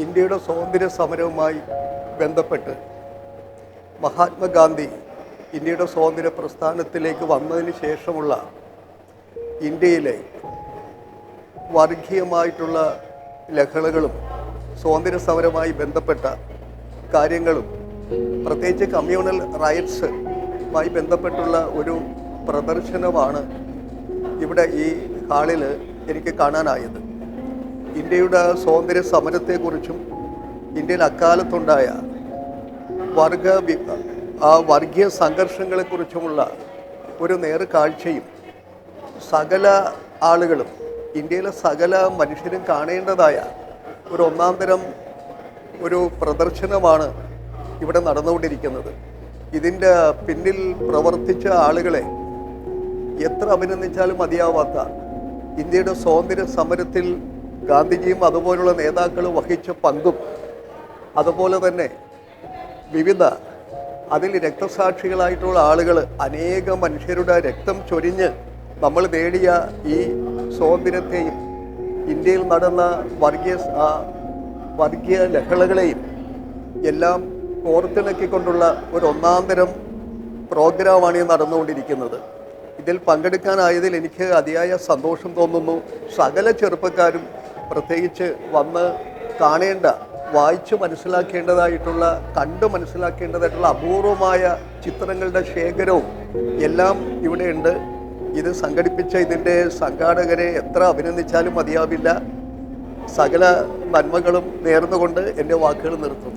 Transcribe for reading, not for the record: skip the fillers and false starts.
ഇന്ത്യയുടെ സ്വാതന്ത്ര്യ സമരവുമായി ബന്ധപ്പെട്ട് മഹാത്മാഗാന്ധി ഇന്ത്യയുടെ സ്വാതന്ത്ര്യ പ്രസ്ഥാനത്തിലേക്ക് വന്നതിന് ശേഷമുള്ള ഇന്ത്യയിലെ വർഗീയമായിട്ടുള്ള ലഹളകളും സ്വാതന്ത്ര്യ സമരവുമായി ബന്ധപ്പെട്ട കാര്യങ്ങളും പ്രത്യേകിച്ച് കമ്മ്യൂണൽ റൈറ്റ്സുമായി ബന്ധപ്പെട്ടുള്ള ഒരു പ്രദർശനമാണ് ഇവിടെ ഈ ഹാളിൽ എനിക്ക് കാണാനായത്. ഇന്ത്യയുടെ സ്വാതന്ത്ര്യ സമരത്തെക്കുറിച്ചും ഇന്ത്യയിൽ അക്കാലത്തുണ്ടായ വർഗീയ സംഘർഷങ്ങളെക്കുറിച്ചുമുള്ള ഒരു നേർക്കാഴ്ചയും സകല ആളുകളും ഇന്ത്യയിലെ സകല മനുഷ്യരും കാണേണ്ടതായ ഒരു ഒന്നാന്തരം ഒരു പ്രദർശനമാണ് ഇവിടെ നടന്നുകൊണ്ടിരിക്കുന്നത്. ഇതിൻ്റെ പിന്നിൽ പ്രവർത്തിച്ച ആളുകളെ എത്ര അഭിനന്ദിച്ചാലും മതിയാവാത്ത, ഇന്ത്യയുടെ സ്വാതന്ത്ര്യ സമരത്തിൽ ഗാന്ധിജിയും അതുപോലുള്ള നേതാക്കൾ വഹിച്ച പങ്കും, അതുപോലെ തന്നെ അതിൽ രക്തസാക്ഷികളായിട്ടുള്ള ആളുകൾ, അനേകം മനുഷ്യരുടെ രക്തം ചൊരിഞ്ഞ് നമ്മൾ നേടിയ ഈ സ്വാതന്ത്ര്യത്തെയും ഇന്ത്യയിൽ നടന്ന വർഗീയ ലഹളകളെയും എല്ലാം കോർത്തിണക്കിക്കൊണ്ടുള്ള ഒരു ഒന്നാന്തരം പ്രോഗ്രാമാണ് ഈ നടന്നുകൊണ്ടിരിക്കുന്നത്. ഇതിൽ പങ്കെടുക്കാനായതിൽ എനിക്ക് അതിയായ സന്തോഷം തോന്നുന്നു. സകല ചെറുപ്പക്കാരും പ്രത്യേകിച്ച് വന്ന് കാണേണ്ട, വായിച്ച് മനസ്സിലാക്കേണ്ടതായിട്ടുള്ള, കണ്ട് മനസ്സിലാക്കേണ്ടതായിട്ടുള്ള അപൂർവമായ ചിത്രങ്ങളുടെ ശേഖരവും എല്ലാം ഇവിടെയുണ്ട്. ഇത് സംഘടിപ്പിച്ച ഇതിൻ്റെ സംഘാടകരെ എത്ര അഭിനന്ദിച്ചാലും മതിയാവില്ല. സകല നന്മകളും നേർന്നുകൊണ്ട് എൻ്റെ വാക്കുകൾ നിർത്തുന്നു.